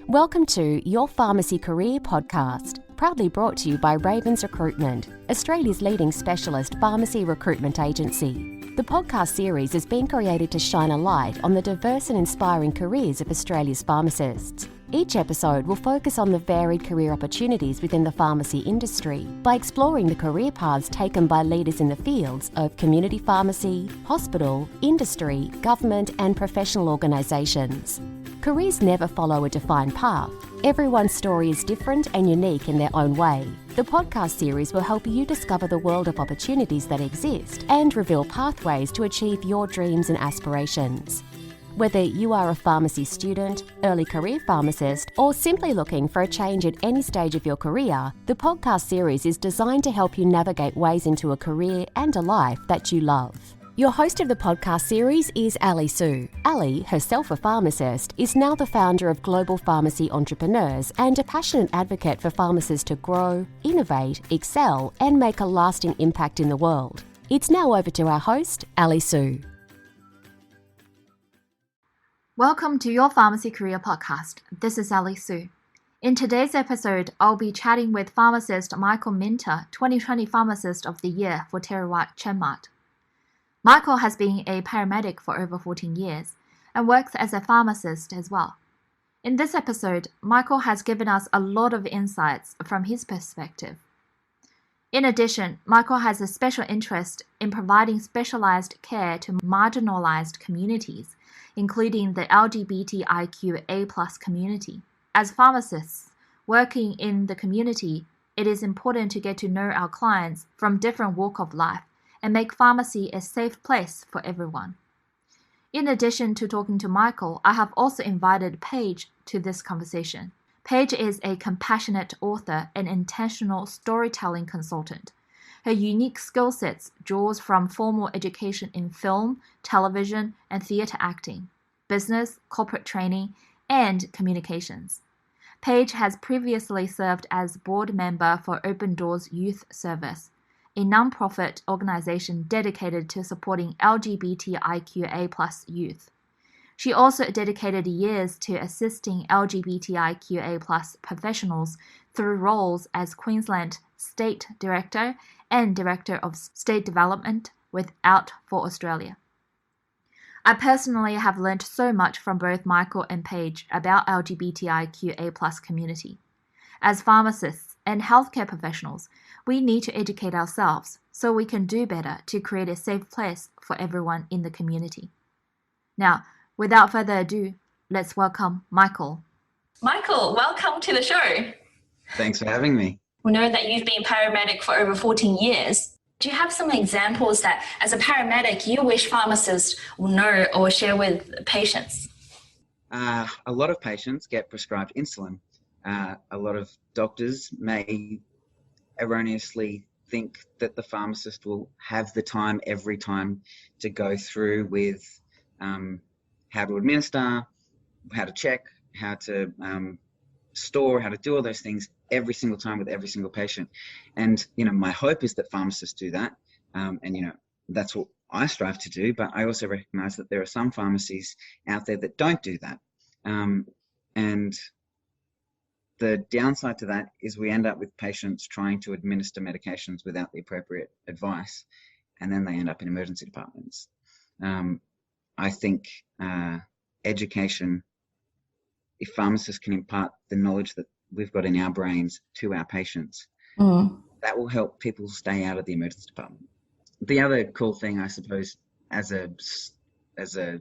Welcome to Your Pharmacy Career podcast, proudly brought to you by Ravens Recruitment, Australia's leading specialist pharmacy recruitment agency. The podcast series has been created to shine a light on the diverse and inspiring careers of Australia's pharmacists. Each episode will focus on the varied career opportunities within the pharmacy industry by exploring the career paths taken by leaders in the fields of community pharmacy, hospital, industry, government and professional organisations. Careers never follow a defined path. Everyone's story is different and unique in their own way. The podcast series will help you discover the world of opportunities that exist and reveal pathways to achieve your dreams and aspirations. Whether you are a pharmacy student, early career pharmacist, or simply looking for a change at any stage of your career, the podcast series is designed to help you navigate ways into a career and a life that you love. Your host of the podcast series is Ali Sue. Ali, herself a pharmacist, is now the founder of Global Pharmacy Entrepreneurs and a passionate advocate for pharmacists to grow, innovate, excel, and make a lasting impact in the world. It's now over to our host, Ali Sue. Welcome to Your Pharmacy Career Podcast. This is Ali Sue. In today's episode, I'll be chatting with pharmacist Michael Minter, 2020 Pharmacist of the Year for TerryWhite Chemmart. Michael has been a paramedic for over 14 years and works as a pharmacist as well. In this episode, Michael has given us a lot of insights from his perspective. In addition, Michael has a special interest in providing specialised care to marginalised communities, including the LGBTIQ+ community. As pharmacists working in the community, it is important to get to know our clients from different walks of life and make pharmacy a safe place for everyone. In addition to talking to Michael, I have also invited Paige to this conversation. Paige is a compassionate author and intentional storytelling consultant. Her unique skill sets draws from formal education in film, television, and theatre acting, business, corporate training, and communications. Paige has previously served as board member for Open Doors Youth Service, a non-profit organization dedicated to supporting LGBTIQA+ youth. She also dedicated years to assisting LGBTIQA+ professionals through roles as Queensland State Director and Director of State Development with Out for Australia. I personally have learned so much from both Michael and Paige about LGBTIQA+ community. As pharmacists and healthcare professionals, we need to educate ourselves so we can do better to create a safe place for everyone in the community. Now, without further ado, let's welcome Michael. Michael, welcome to the show. Thanks for having me. We know that you've been paramedic for over 14 years. Do you have some examples that, as a paramedic, you wish pharmacists will know or share with patients? A lot of patients get prescribed insulin. A lot of doctors may erroneously think that the pharmacist will have the time every time to go through with how to administer, how to check, how to store, how to do all those things every single time with every single patient. And, my hope is that pharmacists do that. And, that's what I strive to do. But I also recognize that there are some pharmacies out there that don't do that. And the downside to that is we end up with patients trying to administer medications without the appropriate advice, and then they end up in emergency departments. I think education, if pharmacists can impart the knowledge that we've got in our brains to our patients, that will help people stay out of the emergency department. The other cool thing, I suppose, as a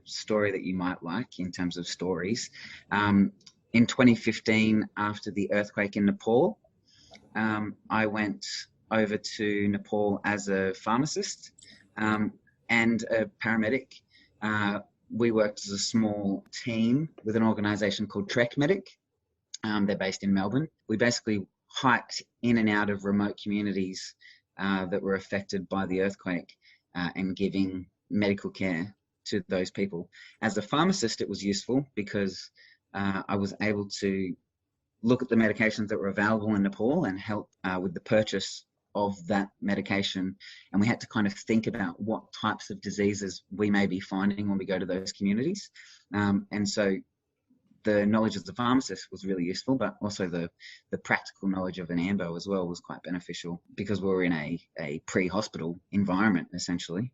story that you might like in terms of stories, in 2015, after the earthquake in Nepal, I went over to Nepal as a pharmacist and a paramedic. We worked as a small team with an organisation called TerryWhite. They're based in Melbourne. We basically hiked in and out of remote communities that were affected by the earthquake and giving medical care to those people. As a pharmacist, it was useful because I was able to look at the medications that were available in Nepal and help with the purchase of that medication. And we had to kind of think about what types of diseases we may be finding when we go to those communities. And so the knowledge as a pharmacist was really useful, but also the practical knowledge of an AMBO as well was quite beneficial because we were in a pre-hospital environment, essentially.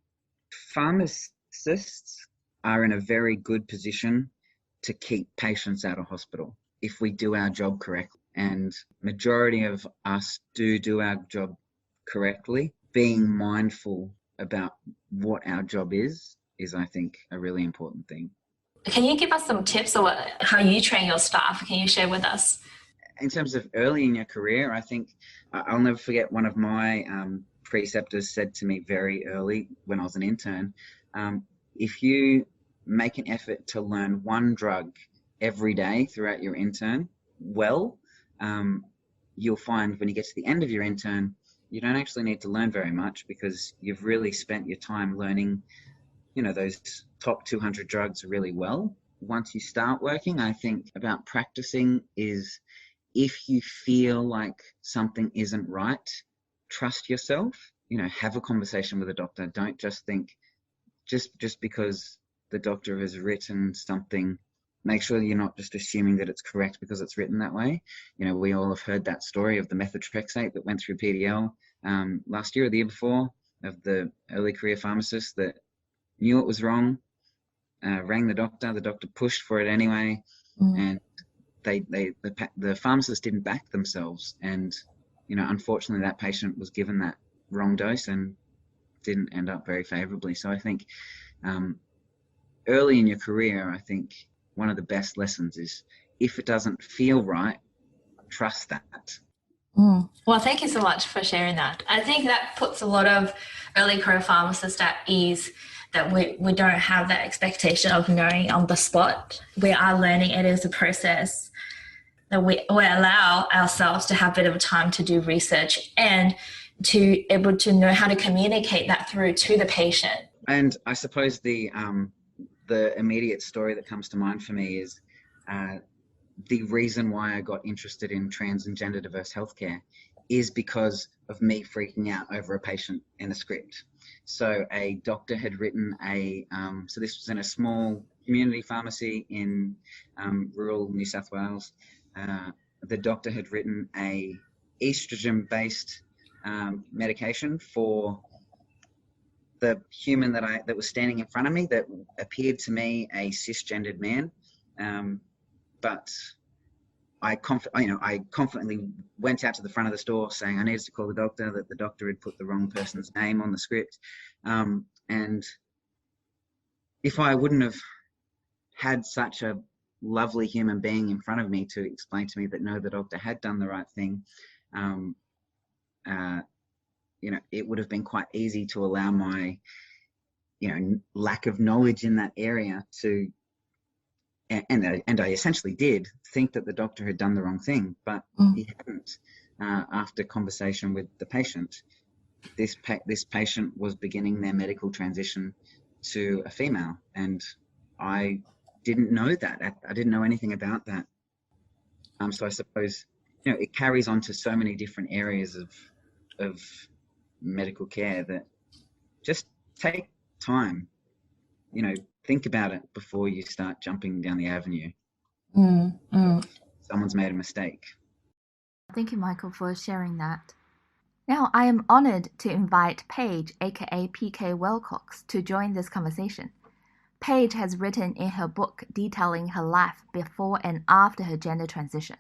Pharmacists are in a very good position to keep patients out of hospital if we do our job correctly. And majority of us do our job correctly. Being mindful about what our job is, I think, a really important thing. Can you give us some tips on how you train your staff? Can you share with us? In terms of early in your career, I think I'll never forget one of my preceptors said to me very early when I was an intern, if you make an effort to learn one drug every day throughout your intern, you'll find when you get to the end of your intern, you don't actually need to learn very much because you've really spent your time learning, those top 200 drugs really well. Once you start working, I think about practicing is if you feel like something isn't right, trust yourself, have a conversation with a doctor. Don't just think just because the doctor has written something, make sure you're not just assuming that it's correct because it's written that way. We all have heard that story of the methotrexate that went through PDL last year or the year before, of the early career pharmacist that knew it was wrong, rang the doctor pushed for it anyway, and the pharmacist didn't back themselves, and unfortunately that patient was given that wrong dose and didn't end up very favorably. So I think early in your career, I think one of the best lessons is if it doesn't feel right, trust that. Well, thank you so much for sharing that. I think that puts a lot of early career pharmacists at ease, that we don't have that expectation of knowing on the spot. We are learning, it is a process, that we allow ourselves to have a bit of time to do research and to able to know how to communicate that through to the patient. And I suppose the immediate story that comes to mind for me is the reason why I got interested in trans and gender diverse healthcare is because of me freaking out over a patient in a script. So a doctor had written so this was in a small community pharmacy in rural New South Wales. The doctor had written a estrogen-based medication for the human that was standing in front of me that appeared to me a cisgendered man. But I confidently went out to the front of the store saying I needed to call the doctor, that the doctor had put the wrong person's name on the script. And if I wouldn't have had such a lovely human being in front of me to explain to me that no, the doctor had done the right thing, it would have been quite easy to allow my, lack of knowledge in that area to, and I essentially did think that the doctor had done the wrong thing, but he hadn't. After conversation with the patient, this patient was beginning their medical transition to a female, and I didn't know that. I didn't know anything about that. So I suppose, it carries on to so many different areas of medical care that just take time, think about it before you start jumping down the avenue. Someone's made a mistake. Thank you, Michael, for sharing that. Now, I am honored to invite Paige, aka PK Wilcox, to join this conversation. Paige has written in her book detailing her life before and after her gender transition.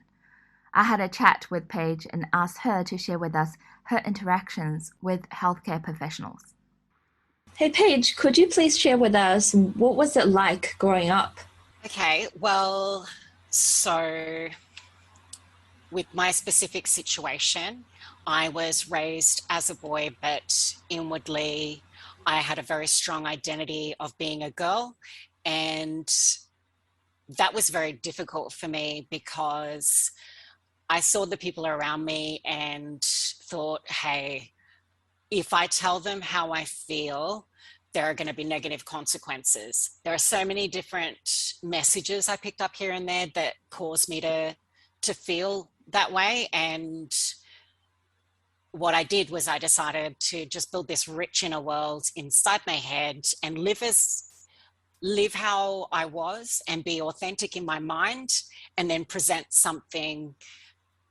I had a chat with Paige and asked her to share with us her interactions with healthcare professionals. Hey, Paige, could you please share with us what was it like growing up? Okay, well, so with my specific situation, I was raised as a boy, but inwardly I had a very strong identity of being a girl, and that was very difficult for me because I saw the people around me and thought, hey, if I tell them how I feel, there are going to be negative consequences. There are so many different messages I picked up here and there that caused me to feel that way. And what I did was I decided to just build this rich inner world inside my head and live as live how I was and be authentic in my mind, and then present something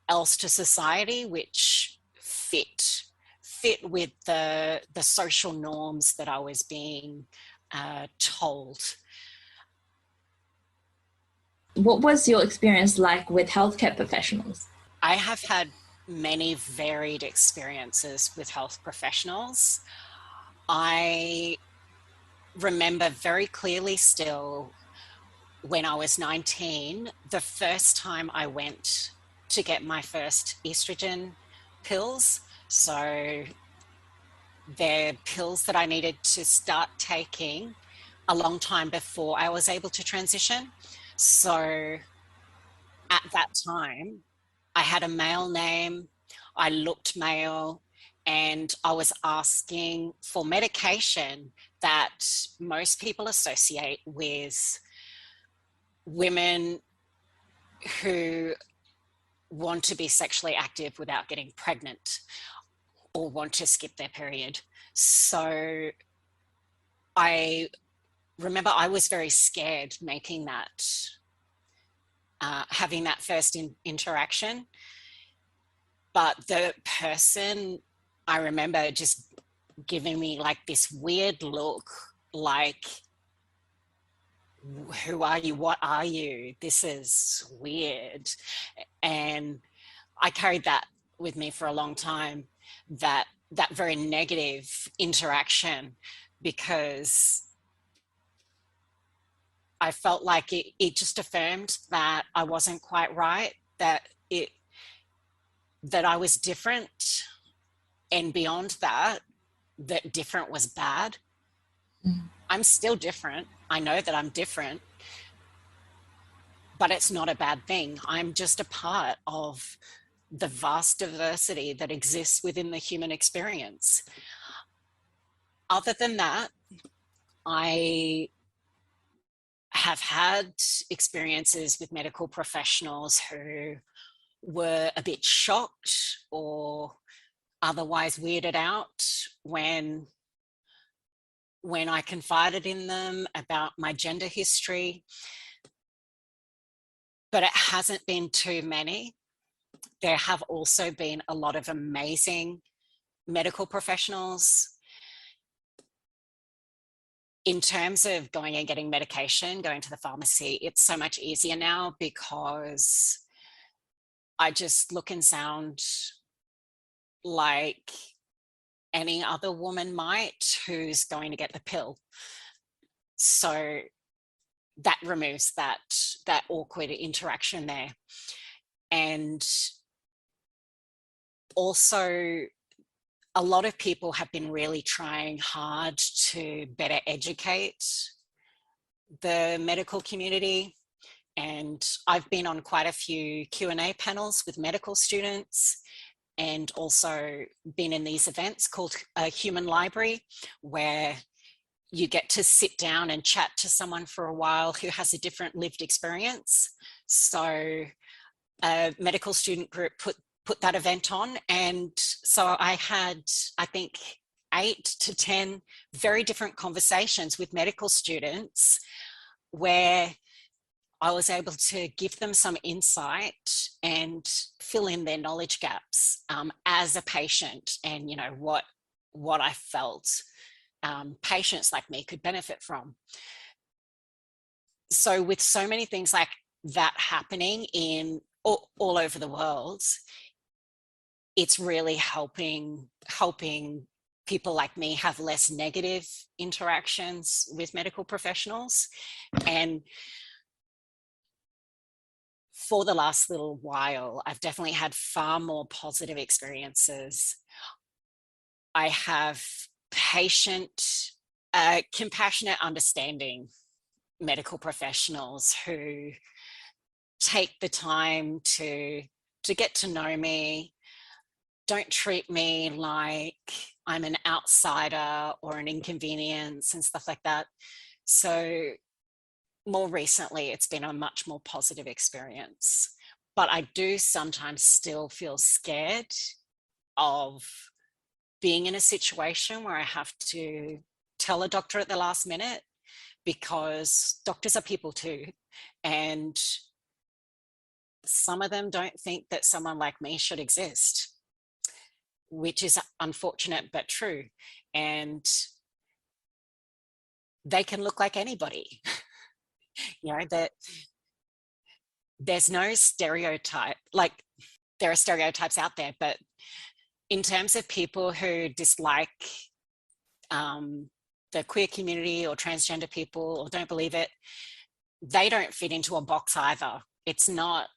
else to society which fit with the social norms that I was being told. What was your experience like with healthcare professionals? I have had many varied experiences with health professionals. I remember very clearly still when I was 19, the first time I went to get my first estrogen pills. So they're pills that I needed to start taking a long time before I was able to transition. So at that time, I had a male name, I looked male, and I was asking for medication that most people associate with women who want to be sexually active without getting pregnant or want to skip their period. So I remember I was very scared making that, having that first interaction. But the person, I remember just giving me like this weird look, like, who are you? What are you? This is weird. And I carried that with me for a long time, that very negative interaction, because I felt like it just affirmed that I wasn't quite right, that I was different, and beyond that, that different was bad. I'm still different. I know that I'm different, but it's not a bad thing. I'm just a part of the vast diversity that exists within the human experience. Other than that, I have had experiences with medical professionals who were a bit shocked or otherwise weirded out when I confided in them about my gender history, but it hasn't been too many. There have also been a lot of amazing medical professionals. In terms of going and getting medication, going to the pharmacy, it's so much easier now because I just look and sound like any other woman might who's going to get the pill. So that removes that awkward interaction there. And also, a lot of people have been really trying hard to better educate the medical community. And I've been on quite a few Q&A panels with medical students, and also been in these events called a Human Library, where you get to sit down and chat to someone for a while who has a different lived experience. So a medical student group put that event on, and so I had, I think, 8 to 10 very different conversations with medical students where I was able to give them some insight and fill in their knowledge gaps as a patient, and what I felt patients like me could benefit from. So with so many things like that happening in all over the world, it's really helping people like me have less negative interactions with medical professionals. And for the last little while, I've definitely had far more positive experiences. I have patient, compassionate, understanding medical professionals who take the time to get to know me, don't treat me like I'm an outsider or an inconvenience and stuff like that. So more recently, it's been a much more positive experience. But I do sometimes still feel scared of being in a situation where I have to tell a doctor at the last minute, because doctors are people too. And some of them don't think that someone like me should exist, which is unfortunate but true. And they can look like anybody. You know, that there's no stereotype, like there are stereotypes out there, but in terms of people who dislike the queer community or transgender people or don't believe it, they don't fit into a box either. It's not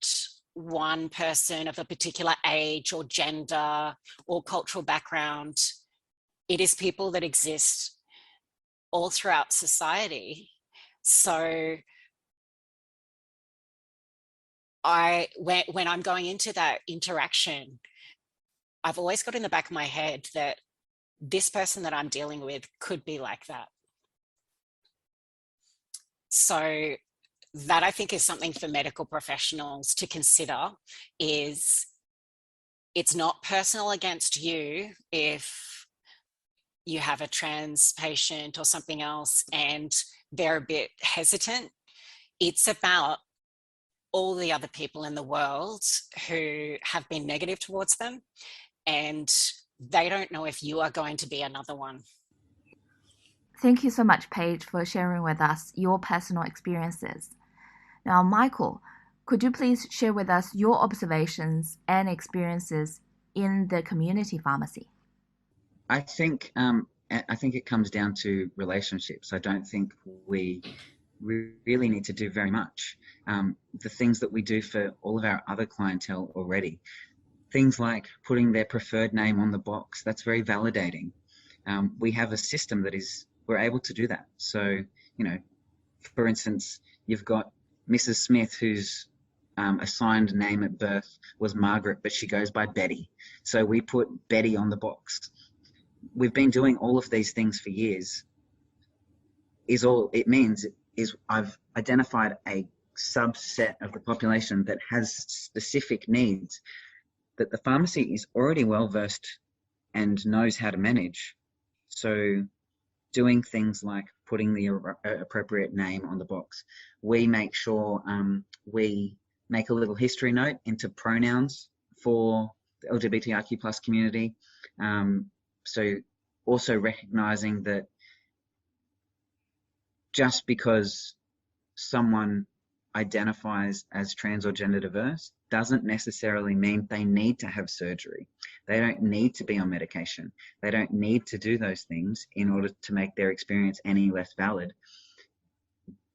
one person of a particular age or gender or cultural background. It is people that exist all throughout society. So when I'm going into that interaction, I've always got in the back of my head that this person that I'm dealing with could be like that. So that, I think, is something for medical professionals to consider. Is it's not personal against you if you have a trans patient or something else and they're a bit hesitant. It's about all the other people in the world who have been negative towards them, and they don't know if you are going to be another one. Thank you so much, Paige, for sharing with us your personal experiences. Now, Michael, could you please share with us your observations and experiences in the community pharmacy? I think it comes down to relationships. I don't think we really need to do very much. The things that we do for all of our other clientele already, things like putting their preferred name on the box, that's very validating. We have a system that we're able to do that. So, you know, for instance, you've got Mrs. Smith, whose assigned name at birth was Margaret, but she goes by Betty. So we put Betty on the box. We've been doing all of these things for years. All it means is I've identified a subset of the population that has specific needs that the pharmacy is already well versed and knows how to manage. So doing things like putting the appropriate name on the box, we make sure we make a little history note into pronouns for the LGBTIQ plus community. So also recognizing that just because someone identifies as trans or gender diverse doesn't necessarily mean they need to have surgery. They don't need to be on medication. They don't need to do those things in order to make their experience any less valid.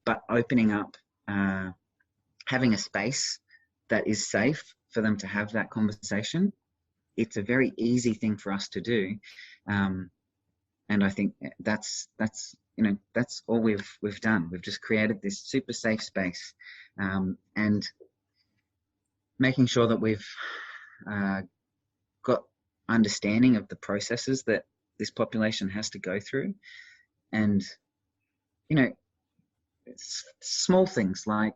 But opening up, having a space that is safe for them to have that conversation, it's a very easy thing for us to do. And I think that's all we've done. We've just created this super safe space, and making sure that we've got understanding of the processes that this population has to go through. And, you know, it's small things like,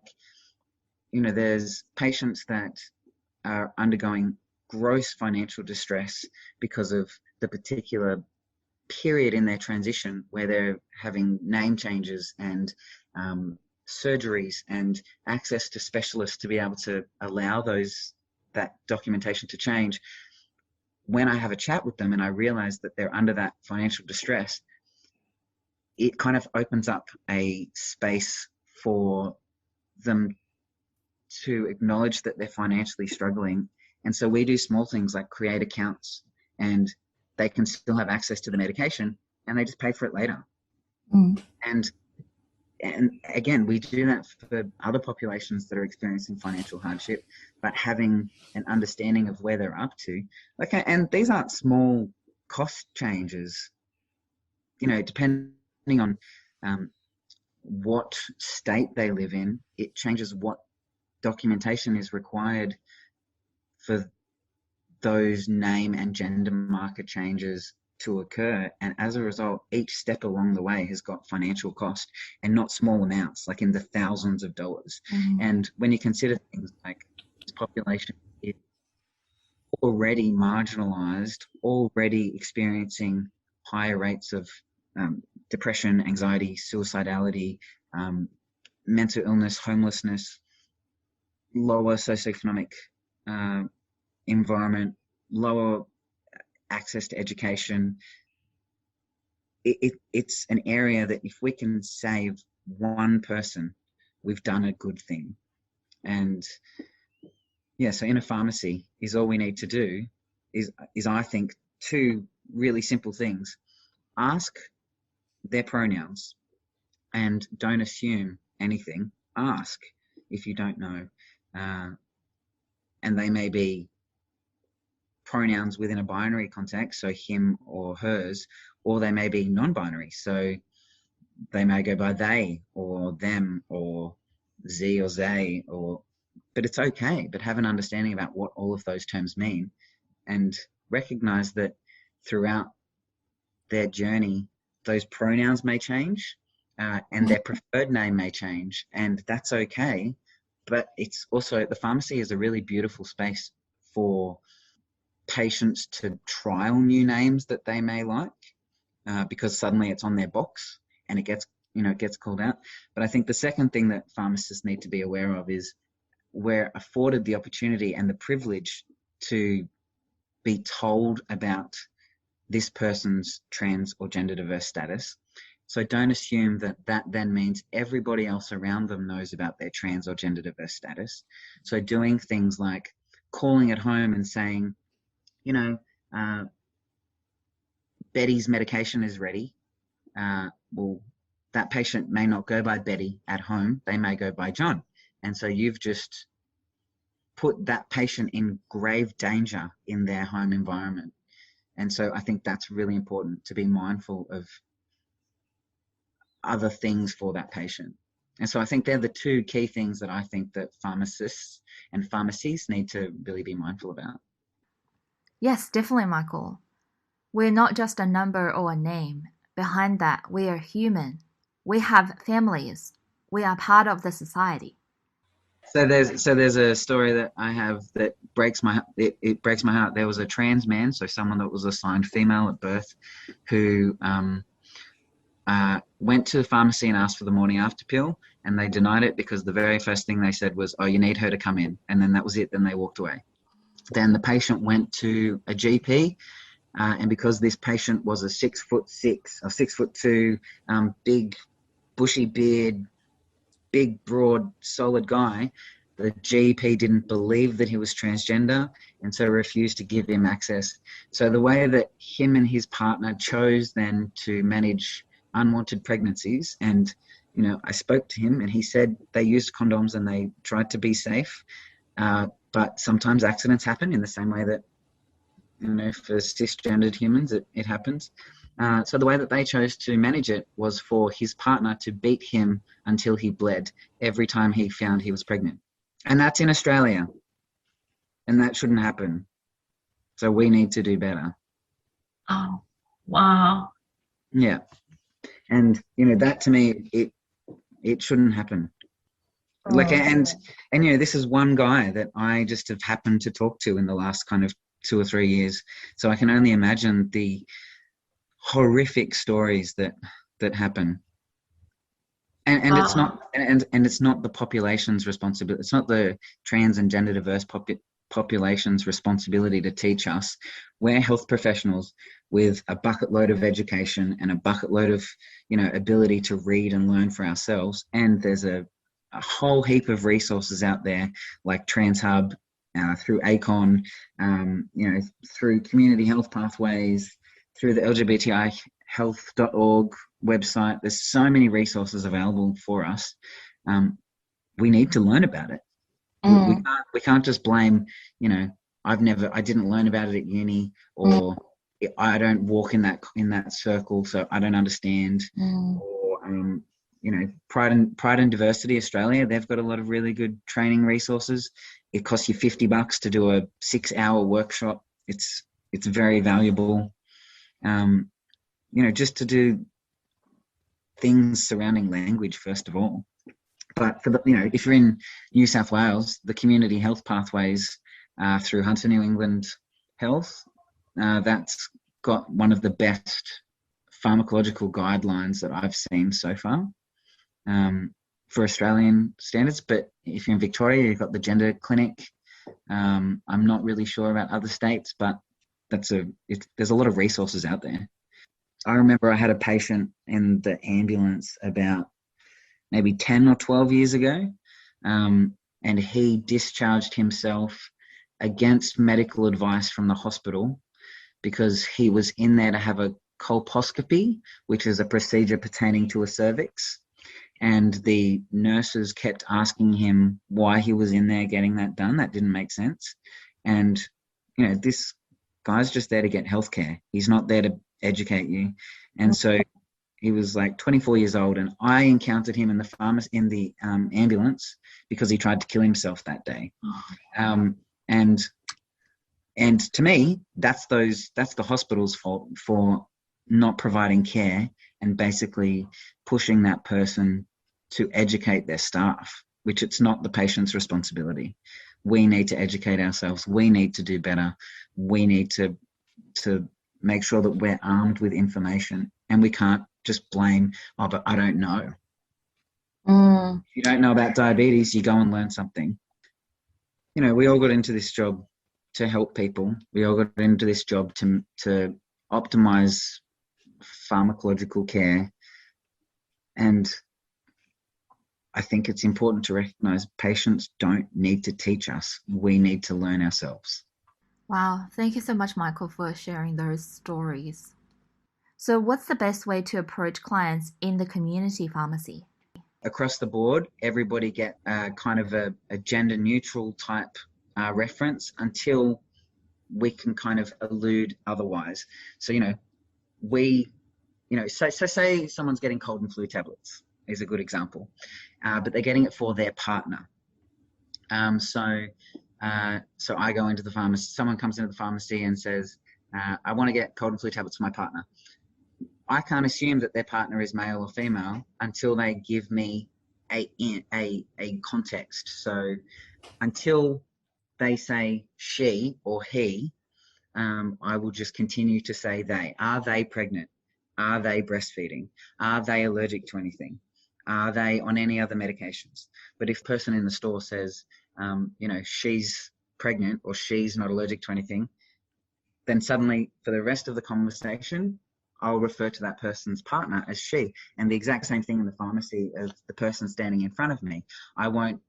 you know, there's patients that are undergoing gross financial distress because of the particular period in their transition where they're having name changes and surgeries and access to specialists to be able to allow that documentation to change. When I have a chat with them and I realize that they're under that financial distress, it kind of opens up a space for them to acknowledge that they're financially struggling. And so we do small things like create accounts, and they can still have access to the medication and they just pay for it later. And again, we do that for other populations that are experiencing financial hardship, but having an understanding of where they're up to. Okay, and these aren't small cost changes, you know, depending on what state they live in, it changes what documentation is required for those name and gender marker changes to occur. And as a result, each step along the way has got financial cost, and not small amounts, like in the thousands of dollars. And when you consider things like this population is already marginalised, already experiencing higher rates of depression, anxiety, suicidality, mental illness, homelessness, lower socioeconomic environment, lower access to education. It's an area that if we can save one person, we've done a good thing. And yeah, so in a pharmacy is all we need to do is I think two really simple things. Ask their pronouns and don't assume anything. Ask if you don't know. And they may be pronouns within a binary context, so him or hers, or they may be non-binary, so they may go by they or them or ze or they, but it's okay. But have an understanding about what all of those terms mean, and recognize that throughout their journey, those pronouns may change, and their preferred name may change, and that's okay. But it's also, the pharmacy is a really beautiful space for patients to trial new names that they may like, because suddenly it's on their box and it gets called out. But I think the second thing that pharmacists need to be aware of is we're afforded the opportunity and the privilege to be told about this person's trans or gender diverse status. So don't assume that then means everybody else around them knows about their trans or gender diverse status. So doing things like calling at home and saying, Betty's medication is ready. Well, that patient may not go by Betty at home. They may go by John. And so you've just put that patient in grave danger in their home environment. And so I think that's really important, to be mindful of other things for that patient. And so I think they're the two key things that I think that pharmacists and pharmacies need to really be mindful about. Yes, definitely, Michael. We're not just a number or a name. Behind that, we are human. We have families. We are part of the society. So there's a story that I have that breaks my heart. There was a trans man, so someone that was assigned female at birth, who went to the pharmacy and asked for the morning after pill, and they denied it because the very first thing they said was, "Oh, you need her to come in," and then that was it. Then they walked away. Then the patient went to a GP, and because this patient was a 6'6" or 6'2", big, bushy beard, big, broad, solid guy, the GP didn't believe that he was transgender, and so refused to give him access. So the way that him and his partner chose then to manage unwanted pregnancies, and I spoke to him, and he said they used condoms and they tried to be safe, but sometimes accidents happen in the same way that for cisgendered humans it happens. So the way that they chose to manage it was for his partner to beat him until he bled every time he found he was pregnant. And that's in Australia. And that shouldn't happen. So we need to do better. Oh, wow. Yeah. And, that to me, it shouldn't happen. Oh. And this is one guy that I just have happened to talk to in the last kind of 2 or 3 years. So I can only imagine the horrific stories that happen. And it's not and it's not the population's responsibility. It's not the trans and gender diverse population's responsibility to teach us. We're health professionals with a bucket load of education and a bucket load of ability to read and learn for ourselves. And there's a whole heap of resources out there like Trans Hub, through ACON, through Community Health Pathways, through the LGBTIhealth.org website. There's so many resources available for us. We need to learn about it. We can't just blame, I didn't learn about it at uni, or I don't walk in that circle, so I don't understand. Or Pride and Diversity Australia, they've got a lot of really good training resources. It costs you $50 to do a 6-hour workshop. It's very valuable. Just to do things surrounding language first of all. But for if you're in New South Wales, the Community Health Pathways through Hunter New England Health, that's got one of the best pharmacological guidelines that I've seen so far for Australian standards. But if you're in Victoria, you've got the gender clinic. I'm not really sure about other states, but there's a lot of resources out there. I remember I had a patient in the ambulance about maybe 10 or 12 years ago, and he discharged himself against medical advice from the hospital because he was in there to have a colposcopy, which is a procedure pertaining to a cervix. And the nurses kept asking him why he was in there getting that done. That didn't make sense. And, this guy's just there to get healthcare. He's not there to educate you. And so he was like 24 years old, and I encountered him in the ambulance because he tried to kill himself that day. And to me, that's the hospital's fault for not providing care and basically pushing that person to educate their staff, which it's not the patient's responsibility. We need to educate ourselves. We need to do better. We need to make sure that we're armed with information, and we can't just blame, but I don't know. If you don't know about diabetes, you go and learn something. We all got into this job to help people. We all got into this job to optimize pharmacological care. And I think it's important to recognize patients don't need to teach us. We need to learn ourselves. Wow, thank you so much, Michael, for sharing those stories. So what's the best way to approach clients in the community pharmacy? Across the board, everybody get kind of a gender neutral type reference until we can kind of elude otherwise. So, say someone's getting cold and flu tablets is a good example, but they're getting it for their partner. So I go into the pharmacy, someone comes into the pharmacy and says, I want to get cold and flu tablets for my partner. I can't assume that their partner is male or female until they give me a context. So until they say she or he, I will just continue to say they. Are they pregnant? Are they breastfeeding? Are they allergic to anything? Are they on any other medications? But if a person in the store says, she's pregnant or she's not allergic to anything, then suddenly for the rest of the conversation, I'll refer to that person's partner as she. And the exact same thing in the pharmacy of the person standing in front of me. I won't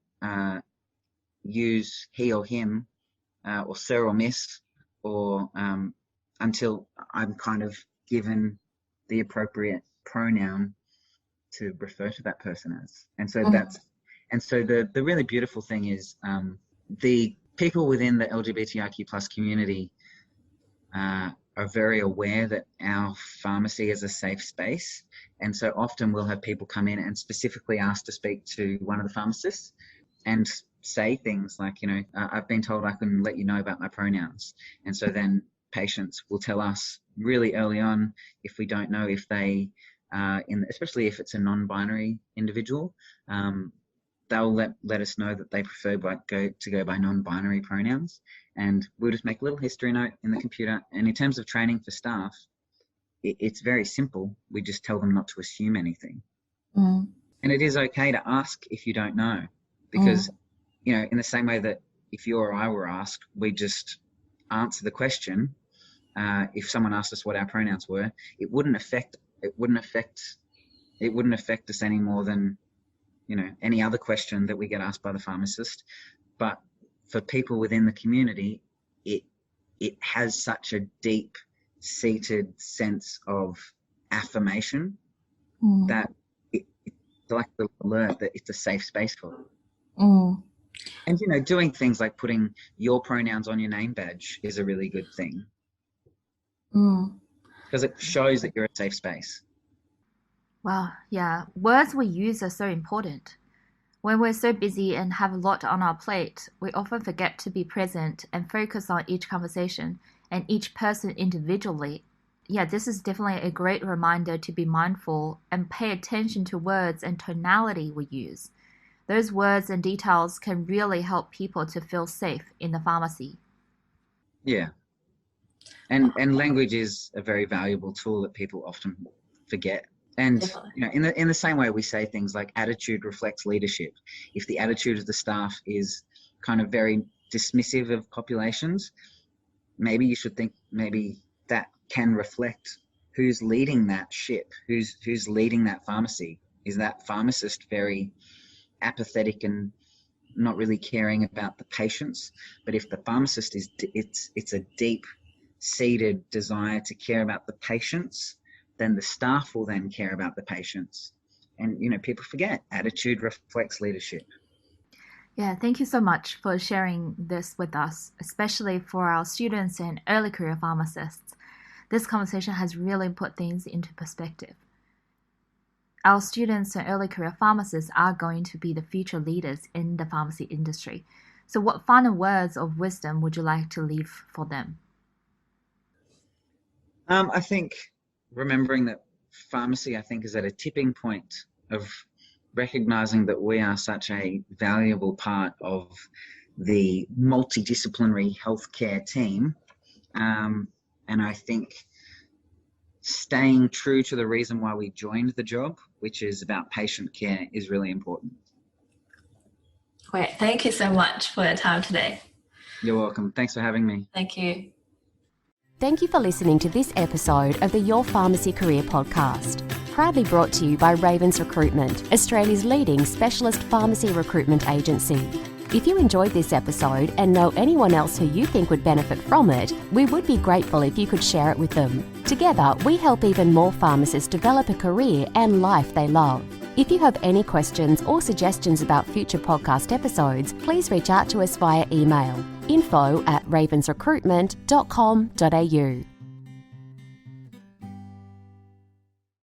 use he or him or sir or miss or until I'm kind of given the appropriate pronoun to refer to that person as. And so the really beautiful thing is the people within the LGBTIQ plus community are very aware that our pharmacy is a safe space. And so often we'll have people come in and specifically ask to speak to one of the pharmacists and say things like, I've been told I can let you know about my pronouns. And so then patients will tell us really early on if we don't know if they, especially if it's a non-binary individual, they'll let us know that they prefer to go by non-binary pronouns, and we'll just make a little history note in the computer. And in terms of training for staff, it's very simple. We just tell them not to assume anything. And it is okay to ask if you don't know, because in the same way that if you or I were asked, we just answer the question. If someone asked us what our pronouns were, it wouldn't affect us any more than any other question that we get asked by the pharmacist. But for people within the community, it has such a deep seated sense of affirmation that it's like the alert that it's a safe space for them. And doing things like putting your pronouns on your name badge is a really good thing, because it shows that you're a safe space. Wow, yeah. Words we use are so important. When we're so busy and have a lot on our plate, we often forget to be present and focus on each conversation and each person individually. Yeah, this is definitely a great reminder to be mindful and pay attention to words and tonality we use. Those words and details can really help people to feel safe in the pharmacy. Yeah. And language is a very valuable tool that people often forget. And Definitely. you know, in the same way we say things like attitude reflects leadership. If the attitude of the staff is kind of very dismissive of populations, maybe you should think maybe that can reflect who's leading that ship, who's leading that pharmacy. Is that pharmacist very apathetic and not really caring about the patients? But if the pharmacist is, it's a deep-seated desire to care about the patients, then the staff will then care about the patients. And, you know, people forget attitude reflects leadership. Yeah, thank you so much for sharing this with us, especially for our students and early career pharmacists. This conversation has really put things into perspective. Our students and early career pharmacists are going to be the future leaders in the pharmacy industry. So what final words of wisdom would you like to leave for them? I think remembering that pharmacy, I think, is at a tipping point of recognizing that we are such a valuable part of the multidisciplinary healthcare team. And I think staying true to the reason why we joined the job, which is about patient care, is really important. Great. Thank you so much for your time today. You're welcome. Thanks for having me. Thank you. Thank you for listening to this episode of the Your Pharmacy Career podcast, proudly brought to you by Ravens Recruitment, Australia's leading specialist pharmacy recruitment agency. If you enjoyed this episode and know anyone else who you think would benefit from it, we would be grateful if you could share it with them. Together, we help even more pharmacists develop a career and life they love. If you have any questions or suggestions about future podcast episodes, please reach out to us via email info@ravensrecruitment.com.au.